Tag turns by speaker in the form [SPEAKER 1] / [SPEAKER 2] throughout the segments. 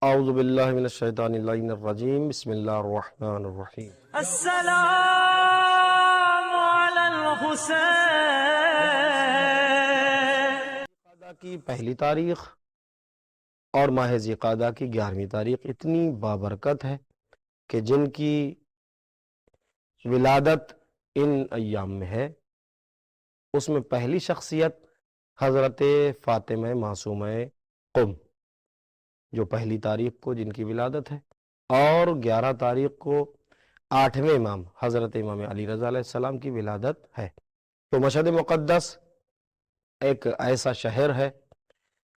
[SPEAKER 1] اعوذ باللہ من الشیطان اللعین الرجیم، بسم اللہ الرحمن الرحیم۔
[SPEAKER 2] السلام علی الحسین۔
[SPEAKER 1] ذی کی پہلی تاریخ اور ماہ ذی قعدہ کی 11ویں تاریخ اتنی بابرکت ہے کہ جن کی ولادت ان ایام میں ہے، اس میں پہلی شخصیت حضرت فاطمہ معصومہ قم، جو پہلی تاریخ کو جن کی ولادت ہے، اور 11 تاریخ کو 8ویں امام حضرت امام علی رضا علیہ السلام کی ولادت ہے۔ تو مشہد مقدس ایک ایسا شہر ہے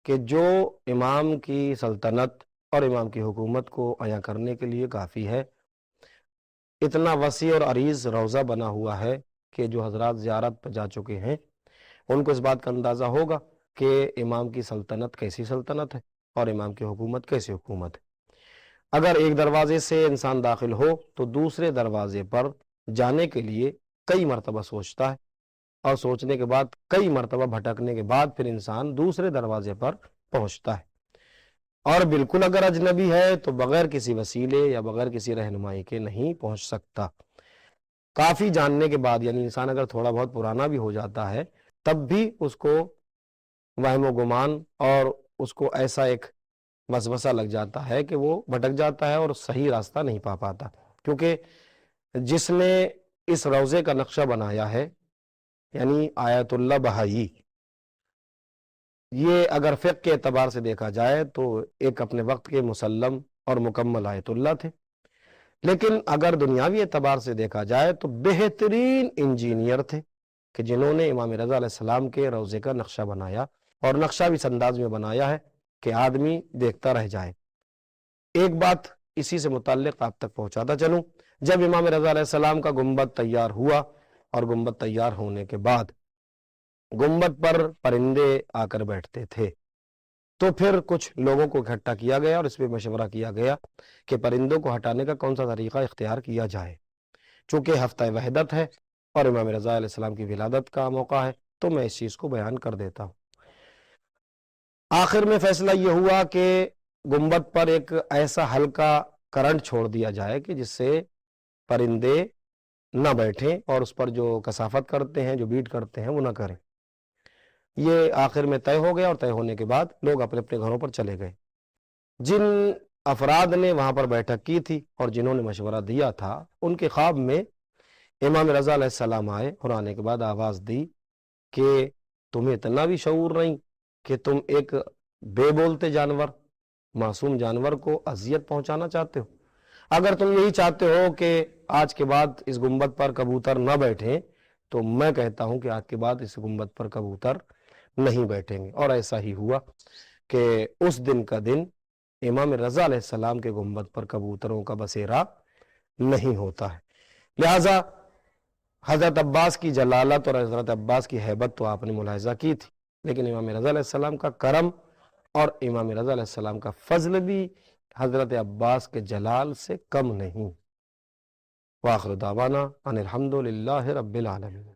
[SPEAKER 1] کہ جو امام کی سلطنت اور امام کی حکومت کو عیاں کرنے کے لیے کافی ہے۔ اتنا وسیع اور عریض روضہ بنا ہوا ہے کہ جو حضرات زیارت پر جا چکے ہیں ان کو اس بات کا اندازہ ہوگا کہ امام کی سلطنت کیسی سلطنت ہے اور امام کی حکومت کیسی حکومت ہے۔ اگر ایک دروازے سے انسان داخل ہو تو دوسرے دروازے پر جانے کے لیے کئی مرتبہ سوچتا ہے، اور سوچنے کے بعد کئی مرتبہ بھٹکنے کے بعد پھر انسان دوسرے دروازے پر پہنچتا ہے، اور بالکل اگر اجنبی ہے تو بغیر کسی وسیلے یا بغیر کسی رہنمائی کے نہیں پہنچ سکتا۔ کافی جاننے کے بعد، یعنی انسان اگر تھوڑا بہت پرانا بھی ہو جاتا ہے تب بھی اس کو وہم و گمان اور اس کو ایسا ایک وسوسہ لگ جاتا ہے کہ وہ بھٹک جاتا ہے اور صحیح راستہ نہیں پا پاتا، کیونکہ جس نے اس روضے کا نقشہ بنایا ہے، یعنی آیت اللہ بہائی، یہ اگر فقہ کے اعتبار سے دیکھا جائے تو ایک اپنے وقت کے مسلم اور مکمل آیت اللہ تھے، لیکن اگر دنیاوی اعتبار سے دیکھا جائے تو بہترین انجینئر تھے کہ جنہوں نے امام رضا علیہ السلام کے روضے کا نقشہ بنایا، اور نقشہ بھی اس انداز میں بنایا ہے کہ آدمی دیکھتا رہ جائے۔ ایک بات اسی سے متعلق آپ تک پہنچاتا چلوں، جب امام رضا علیہ السلام کا گنبد تیار ہوا، اور گنبد تیار ہونے کے بعد گنبد پر پرندے آ کر بیٹھتے تھے، تو پھر کچھ لوگوں کو اکٹھا کیا گیا اور اس پہ مشورہ کیا گیا کہ پرندوں کو ہٹانے کا کون سا طریقہ اختیار کیا جائے۔ چونکہ ہفتہ وحدت ہے اور امام رضا علیہ السلام کی ولادت کا موقع ہے تو میں اس چیز کو بیان کر دیتا ہوں۔ آخر میں فیصلہ یہ ہوا کہ گنبد پر ایک ایسا ہلکا کرنٹ چھوڑ دیا جائے کہ جس سے پرندے نہ بیٹھیں اور اس پر جو کثافت کرتے ہیں، جو بیٹ کرتے ہیں، وہ نہ کریں۔ یہ آخر میں طے ہو گیا، اور طے ہونے کے بعد لوگ اپنے اپنے گھروں پر چلے گئے۔ جن افراد نے وہاں پر بیٹھک کی تھی اور جنہوں نے مشورہ دیا تھا، ان کے خواب میں امام رضا علیہ السلام آئے اور آنے کے بعد آواز دی کہ تمہیں اتنا بھی شعور نہیں کہ تم ایک بے بولتے جانور، معصوم جانور کو اذیت پہنچانا چاہتے ہو؟ اگر تم یہی چاہتے ہو کہ آج کے بعد اس گنبد پر کبوتر نہ بیٹھیں تو میں کہتا ہوں کہ آج کے بعد اس گنبد پر کبوتر نہیں بیٹھیں گے۔ اور ایسا ہی ہوا کہ اس دن کا دن امام رضا علیہ السلام کے گنبد پر کبوتروں کا بسیرا نہیں ہوتا ہے۔ لہٰذا حضرت عباس کی جلالت اور حضرت عباس کی ہیبت تو آپ نے ملاحظہ کی تھی، لیکن امام رضا علیہ السلام کا کرم اور امام رضا علیہ السلام کا فضل بھی حضرت عباس کے جلال سے کم نہیں۔ وآخر دعوانا ان الحمد للہ رب العالمین۔